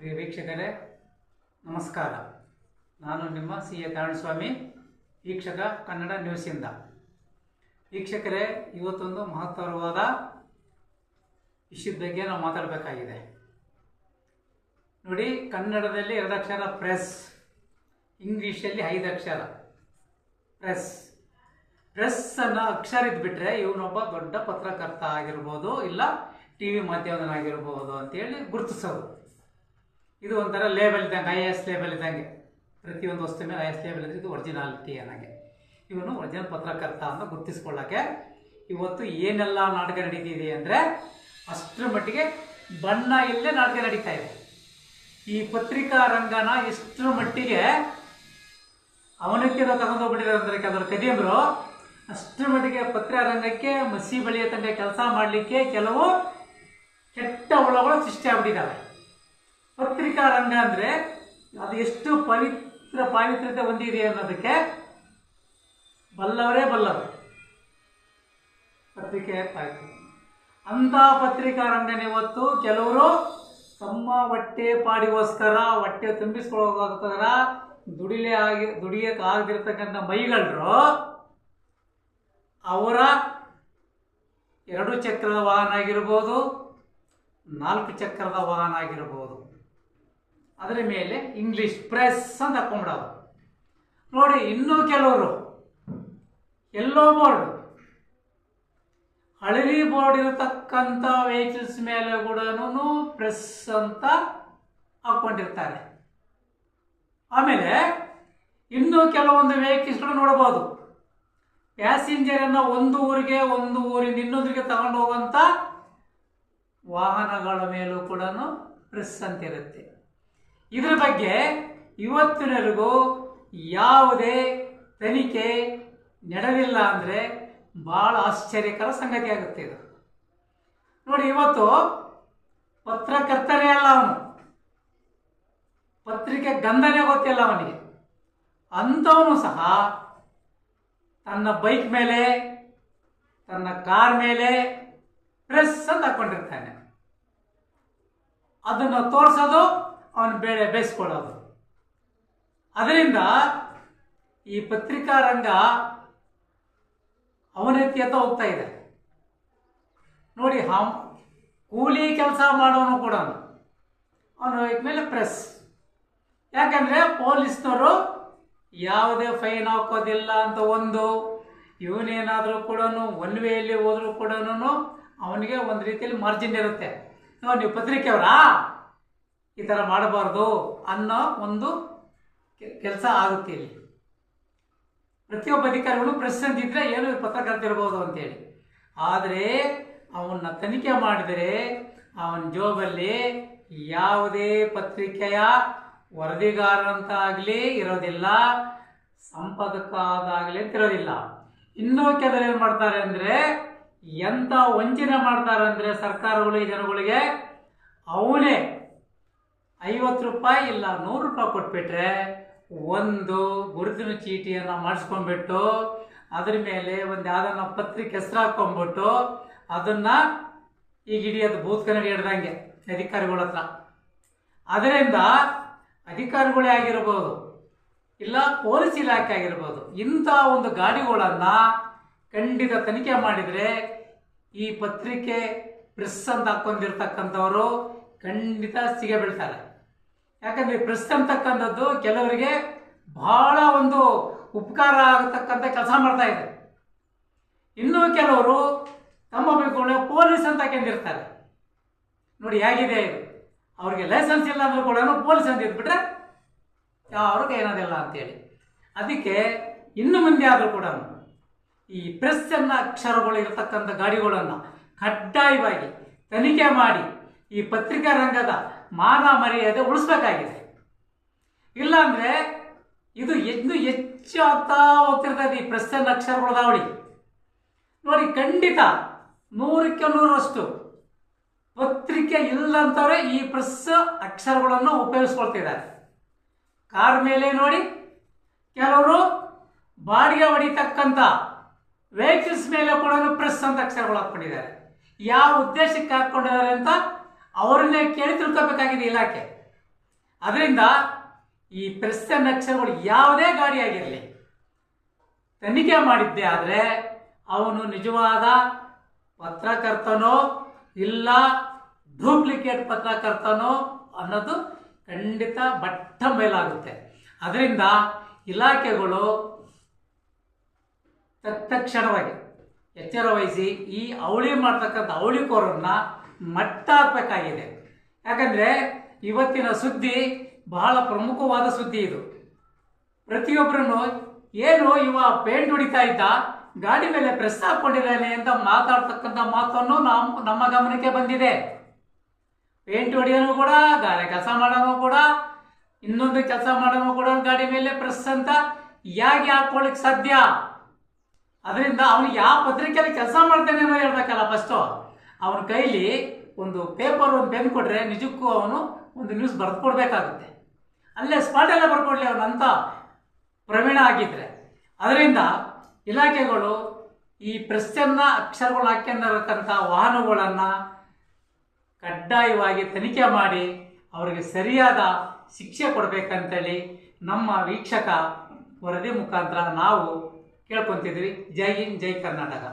ಪ್ರಿಯ ವೀಕ್ಷಕರೇ ನಮಸ್ಕಾರ. ನಾನು ನಿಮ್ಮ ಸಿ ಎ ನಾರಾಯಣಸ್ವಾಮಿ, ವೀಕ್ಷಕ ಕನ್ನಡ ನ್ಯೂಸಿಂದ. ವೀಕ್ಷಕರೇ, ಇವತ್ತೊಂದು ಮಹತ್ತರವಾದ ವಿಷಯದ ಬಗ್ಗೆ ನಾವು ಮಾತಾಡಬೇಕಾಗಿದೆ. ನೋಡಿ, ಕನ್ನಡದಲ್ಲಿ 2 ಅಕ್ಷರ ಪ್ರೆಸ್, ಇಂಗ್ಲೀಷಲ್ಲಿ 5 ಅಕ್ಷರ ಪ್ರೆಸ್. ಪ್ರೆಸ್ ಅನ್ನೋ ಅಕ್ಷರ ಇದ್ಬಿಟ್ರೆ ಇವನೊಬ್ಬ ದೊಡ್ಡ ಪತ್ರಕರ್ತ ಆಗಿರ್ಬೋದು, ಇಲ್ಲ ಟಿ ವಿ ಮಾಧ್ಯಮದನಾಗಿರ್ಬೋದು ಅಂತೇಳಿ ಗುರುತಿಸೋದು. ಇದು ಒಂಥರ ಲೇಬಲ್ ಇದ್ದಂಗೆ, IAS ಲೇಬಲ್ ಇದ್ದಂಗೆ. ಪ್ರತಿಯೊಂದು ವಸ್ತು ಮೇಲೆ IAS ಲೇಬಲ್ ಇದ್ರೆ ಇದು ಒರಿಜಿನಾಲಿಟಿ ಅನ್ನಂಗೆ. ಇವನು ಒರಿಜಿನಲ್ ಪತ್ರಕರ್ತ ಅಂತ ಗುರುತಿಸ್ಕೊಳ್ಳೋಕ್ಕೆ ಇವತ್ತು ಏನೆಲ್ಲ ನಾಟಕ ನಡೀತಿದೆ ಅಂದರೆ ಅಷ್ಟರ ಮಟ್ಟಿಗೆ ಬಣ್ಣ ಇಲ್ಲೇ ನಾಟಕ ನಡೀತಾ ಇದೆ. ಈ ಪತ್ರಿಕಾ ರಂಗನ ಎಷ್ಟರ ಮಟ್ಟಿಗೆ ಅವನಕ್ಕೆ ತಗೊಂಡೋಗ್ಬಿಟ್ಟಿದ್ದಾರೆ ಅಂದರೆ ಕೆಲವರು ಕದಿಯಂದರು, ಅಷ್ಟರ ಮಟ್ಟಿಗೆ ಪತ್ರಿಕಾರಂಗಕ್ಕೆ ಮಸಿ ಬಳಿಯ ತನಕ ಕೆಲಸ ಮಾಡಲಿಕ್ಕೆ ಕೆಲವು ಕೆಟ್ಟ ಹುಳಗಳು ಸೃಷ್ಟಿ ಆಗ್ಬಿಟ್ಟಿದ್ದಾವೆ. ಪತ್ರಿಕಾ ರಂಗ ಅಂದರೆ ಅದು ಎಷ್ಟು ಪಾವಿತ್ರತೆ ಹೊಂದಿದೆ ಅನ್ನೋದಕ್ಕೆ ಬಲ್ಲವರೇ ಬಲ್ಲವರು. ಪತ್ರಿಕೆ ಅಂಥ ಪತ್ರಿಕಾ ರಂಗನ ಇವತ್ತು ಕೆಲವರು ತಮ್ಮ ಹೊಟ್ಟೆ ಪಾಡಿಗೋಸ್ಕರ, ಹೊಟ್ಟೆ ತುಂಬಿಸ್ಕೊಳ್ಳೋಗೋಸ್ಕರ ದುಡಿಯಕ್ಕೆ ಆಗದಿರ್ತಕ್ಕಂಥ ಮೈಗಳರು ಅವರ 2 ಚಕ್ರದ ವಾಹನ ಆಗಿರ್ಬೋದು, 4 ಚಕ್ರದ ವಾಹನ ಆಗಿರ್ಬೋದು, ಅದರ ಮೇಲೆ ಇಂಗ್ಲಿಷ್ ಪ್ರೆಸ್ ಅಂತ ಹಾಕೊಂಡ್ಬಿಡೋದು. ನೋಡಿ, ಇನ್ನೂ ಕೆಲವರು ಎಲ್ಲೋ ಬೋರ್ಡ್, ಹಳದಿ ಬೋರ್ಡ್ ಇರತಕ್ಕಂಥ ವೆಹಿಕಲ್ಸ್ ಮೇಲೆ ಕೂಡ ಪ್ರೆಸ್ ಅಂತ ಹಾಕೊಂಡಿರ್ತಾರೆ. ಆಮೇಲೆ ಇನ್ನೂ ಕೆಲವೊಂದು ವೆಹಿಕಲ್ಸ್ ಕೂಡ ನೋಡಬಹುದು, ಪ್ಯಾಸೆಂಜರನ್ನು ಒಂದು ಊರಿಂದ ಇನ್ನೊಂದರಿಗೆ ತಗೊಂಡು ಹೋಗುವಂಥ ವಾಹನಗಳ ಮೇಲೂ ಕೂಡ ಪ್ರೆಸ್ ಅಂತ ಇರುತ್ತೆ. ಇದರ ಬಗ್ಗೆ ಇವತ್ತಿನವರೆಗೂ ಯಾವುದೇ ತನಿಖೆ ನಡೆದಿಲ್ಲ ಅಂದರೆ ಭಾಳ ಆಶ್ಚರ್ಯಕರ ಸಂಗತಿ ಆಗುತ್ತೆ ಇದು. ನೋಡಿ, ಇವತ್ತು ಪತ್ರಕರ್ತನೇ ಅಲ್ಲ ಅವನು, ಪತ್ರಿಕೆ ಗಂಧನೇ ಗೊತ್ತಿಲ್ಲ ಅವನಿಗೆ. ಅಂಥವನು ಸಹ ತನ್ನ ಬೈಕ್ ಮೇಲೆ, ತನ್ನ ಕಾರ್ ಮೇಲೆ ಪ್ರೆಸ್ ಅಂತ ಹಾಕೊಂಡಿರ್ತಾನೆ. ಅದನ್ನು ತೋರಿಸೋದು, ಅವನು ಬೇಯಿಸ್ಕೊಳ್ಳೋದು. ಅದರಿಂದ ಈ ಪತ್ರಿಕಾ ರಂಗ ಅವನತಿಯತ್ತ ಹೋಗ್ತಾ ಇದೆ. ನೋಡಿ, ಕೂಲಿ ಕೆಲಸ ಮಾಡೋನು ಕೂಡ ಅವನ ಮೇಲೆ ಪ್ರೆಸ್. ಯಾಕಂದರೆ ಪೊಲೀಸ್ನವರು ಯಾವುದೇ ಫೈನ್ ಹಾಕೋದಿಲ್ಲ ಅಂತ ಒಂದು, ಇವನೇನಾದರೂ ಕೂಡ ಒನ್ ವೇಯಲ್ಲಿ ಹೋದರೂ ಕೂಡ ಅವನಿಗೆ ಒಂದು ರೀತಿಯಲ್ಲಿ ಮಾರ್ಜಿನ್ ಇರುತ್ತೆ. ನೀವು ಪತ್ರಿಕೆಯವರಾ, ಈ ಥರ ಮಾಡಬಾರ್ದು ಅನ್ನೋ ಒಂದು ಕೆಲಸ ಆಗುತ್ತೆ ಇಲ್ಲಿ. ಪ್ರತಿಯೊಬ್ಬ ಅಧಿಕಾರಿಗಳು ಪ್ರೆಸ್ ಅಂತಿದ್ರೆ ಏನು ಪತ್ರಕರ್ತ ಇರ್ಬೋದು ಅಂತೇಳಿ. ಆದರೆ ಅವನ್ನ ತನಿಖೆ ಮಾಡಿದರೆ ಅವನ ಜೋಬಲ್ಲಿ ಯಾವುದೇ ಪತ್ರಿಕೆಯ ವರದಿಗಾರರಂತಾಗಲಿ ಇರೋದಿಲ್ಲ, ಸಂಪಾದಕರಾಗಲಿ ಅಂತ ಇರೋದಿಲ್ಲ. ಇನ್ನೂ ಕೆಲವರು ಏನು ಮಾಡ್ತಾರೆ ಅಂದರೆ, ಎಂಥ ವಂಚನೆ ಮಾಡ್ತಾರೆ ಅಂದರೆ ಸರ್ಕಾರಗಳಿಗೆ, ಜನಗಳಿಗೆ ಅವನೇ 50 ರೂಪಾಯಿ ಇಲ್ಲ 100 ರೂಪಾಯಿ ಕೊಟ್ಬಿಟ್ರೆ ಒಂದು ಗುರುತಿನ ಚೀಟಿಯನ್ನು ಮಾಡಿಸ್ಕೊಂಡ್ಬಿಟ್ಟು ಅದ್ರ ಮೇಲೆ ಒಂದು ಯಾವುದನ್ನ ಪತ್ರಿಕೆ ಹೆಸರು ಹಾಕ್ಕೊಂಡ್ಬಿಟ್ಟು ಅದನ್ನು ಈಗ ಹಿಡಿಯೋದು ಬೂತ್ ಕನ್ನಡಿ ಹಿಡ್ದಂಗೆ ಅಧಿಕಾರಿಗಳ ಹತ್ರ. ಅದರಿಂದ ಅಧಿಕಾರಿಗಳೇ ಆಗಿರ್ಬೋದು, ಇಲ್ಲ ಪೊಲೀಸ್ ಇಲಾಖೆ ಆಗಿರ್ಬೋದು, ಇಂಥ ಒಂದು ಗಾಡಿಗಳನ್ನು ಖಂಡಿತ ತನಿಖೆ ಮಾಡಿದರೆ ಈ ಪತ್ರಿಕೆ ಪ್ರೆಸ್ ಅಂತ ಹಾಕೊಂಡಿರ್ತಕ್ಕಂಥವರು ಖಂಡಿತ ಸಿಗೇ ಬೀಳ್ತಾರೆ. ಯಾಕಂದರೆ ಪ್ರೆಸ್ ಅಂತಕ್ಕಂಥದ್ದು ಕೆಲವರಿಗೆ ಬಹಳ ಒಂದು ಉಪಕಾರ ಆಗತಕ್ಕಂಥ ಕೆಲಸ ಮಾಡ್ತಾ ಇದೆ. ಇನ್ನೂ ಕೆಲವರು ತಮ್ಮ ಬೈಕ್ಗಳನ್ನ ಪೊಲೀಸ್ ಅಂತ ಹಾಕೊಂಡಿರ್ತಾರೆ. ನೋಡಿ ಹೇಗಿದೆ ಇದು. ಅವ್ರಿಗೆ ಲೈಸೆನ್ಸ್ ಇಲ್ಲ ಅಂದ್ರೂ ಕೂಡ ಪೊಲೀಸ್ ಅಂತ ಇದ್ಬಿಟ್ರೆ ಯಾರಿಗೂ ಏನಾದಿಲ್ಲ ಅಂತೇಳಿ. ಅದಕ್ಕೆ ಇನ್ನು ಮುಂದೆ ಆದರೂ ಕೂಡ ಈ ಪ್ರೆಸ್ ಅನ್ನ ಅಕ್ಷರಗಳು ಇರತಕ್ಕಂಥ ಗಾಡಿಗಳನ್ನು ಕಡ್ಡಾಯವಾಗಿ ತನಿಖೆ ಮಾಡಿ ಈ ಪತ್ರಿಕಾ ರಂಗದ ಮಾನ ಮರ್ಯಾದೆ ಉಳಿಸ್ಬೇಕಾಗಿದೆ. ಇಲ್ಲಾಂದರೆ ಇದು ಇನ್ನೂ ಹೆಚ್ಚು ಆಗ್ತಾ ಹೋಗ್ತಿರ್ತದೆ ಈ ಪ್ರೆಸ್ ಅನ್ನ ಅಕ್ಷರಗಳ ದಾವಳಿ. ನೋಡಿ, ಖಂಡಿತ 100ಕ್ಕೆ 100ರಷ್ಟು ಪತ್ರಿಕೆ ಇಲ್ಲಂತವ್ರೆ ಈ ಪ್ರೆಸ್ ಅಕ್ಷರಗಳನ್ನು ಉಪಯೋಗಿಸ್ಕೊಳ್ತಿದ್ದಾರೆ. ಕಾರ್ ಮೇಲೆ ನೋಡಿ, ಕೆಲವರು ಬಾಡಿಗೆ ಹೊಡಿತಕ್ಕಂಥ ವೆಹಿಕಲ್ಸ್ ಮೇಲೆ ಕೂಡ ಪ್ರೆಸ್ ಅಂತ ಅಕ್ಷರಗಳು ಹಾಕ್ಕೊಂಡಿದ್ದಾರೆ. ಯಾವ ಉದ್ದೇಶಕ್ಕೆ ಹಾಕ್ಕೊಂಡಿದ್ದಾರೆ ಅಂತ ಅವ್ರನ್ನೇ ಕೇಳಿ ತಿಳ್ಕೋಬೇಕಾಗಿದೆ ಇಲಾಖೆ. ಅದರಿಂದ ಈ ಪ್ರೆಸ್ಸನ್ ಅಕ್ಷರಗಳು ಯಾವುದೇ ಗಾಡಿ ಆಗಿರಲಿ ತನಿಖೆ ಮಾಡಿದ್ದೆ ಆದರೆ ಅವನು ನಿಜವಾದ ಪತ್ರಕರ್ತನೋ ಇಲ್ಲ ಡೂಪ್ಲಿಕೇಟ್ ಪತ್ರಕರ್ತನೋ ಅನ್ನೋದು ಖಂಡಿತ ಬಟ್ಟ ಮೇಲಾಗುತ್ತೆ. ಅದರಿಂದ ಇಲಾಖೆಗಳು ತತ್ಕ್ಷಣವಾಗಿ ಎಚ್ಚರ ವಹಿಸಿ ಈ ಅವಳಿ ಮಾಡ್ತಕ್ಕಂಥ ಅವಳಿಕೋರನ್ನ ಮಟ್ಟ ಹಾಕಬೇಕಾಗಿದೆ. ಯಾಕಂದರೆ ಇವತ್ತಿನ ಸುದ್ದಿ ಬಹಳ ಪ್ರಮುಖವಾದ ಸುದ್ದಿ ಇದು. ಪ್ರತಿಯೊಬ್ಬರನ್ನು ಏನು ಇವ ಪೇಂಟ್ ಹೊಡಿತಾ ಇದ್ದ, ಗಾಡಿ ಮೇಲೆ ಪ್ರೆಸ್ ಹಾಕೊಂಡಿದ್ದಾನೆ ಅಂತ ಮಾತಾಡ್ತಕ್ಕಂಥ ಮಾತನ್ನು ನಮ್ಮ ಗಮನಕ್ಕೆ ಬಂದಿದೆ. ಪೇಂಟ್ ಹೊಡಿಯೋನು ಕೂಡ, ಗಾರೆ ಕೆಲಸ ಮಾಡೋನು ಕೂಡ, ಇನ್ನೊಂದು ಕೆಲಸ ಮಾಡೋನು ಕೂಡ ಗಾಡಿ ಮೇಲೆ ಪ್ರೆಸ್ ಅಂತ ಯಾಕೆ ಹಾಕೊಳ್ಳಿಕ್ಕೆ ಸಾಧ್ಯ? ಅದರಿಂದ ಅವನು ಯಾವ ಪತ್ರಿಕೆಯಲ್ಲಿ ಕೆಲಸ ಮಾಡ್ತಾನೆ ಅನ್ನೋ ಹೇಳ್ಬೇಕಲ್ಲ. ಫಸ್ಟು ಅವನ ಕೈಲಿ ಒಂದು ಪೇಪರ್ ಒಂದು ಪೆನ್ ಕೊಟ್ಟರೆ ನಿಜಕ್ಕೂ ಅವನು ಒಂದು ನ್ಯೂಸ್ ಬರೆದು ಕೊಡಬೇಕಾಗುತ್ತೆ. ಅಲ್ಲೇ ಸ್ಪಾಟೆಲ್ಲ ಬರ್ಕೊಡ್ಲಿ ಅವನಂತ ಪ್ರವೀಣ ಆಗಿದ್ರೆ. ಅದರಿಂದ ಇಲಾಖೆಗಳು ಈ ಪ್ರೆಸ್ಸನ್ನ ಅಕ್ಷರಗಳು ಹಾಕ್ಕೊಂಡಿರತಕ್ಕಂಥ ವಾಹನಗಳನ್ನು ಕಡ್ಡಾಯವಾಗಿ ತನಿಖೆ ಮಾಡಿ ಅವರಿಗೆ ಸರಿಯಾದ ಶಿಕ್ಷೆ ಕೊಡಬೇಕಂತೇಳಿ ನಮ್ಮ ವೀಕ್ಷಕ ವರದಿ ಮುಖಾಂತರ ನಾವು ಕೇಳ್ಕೊತಿದ್ವಿ. ಜೈ ಹಿಂದ್, ಜೈ ಕರ್ನಾಟಕ.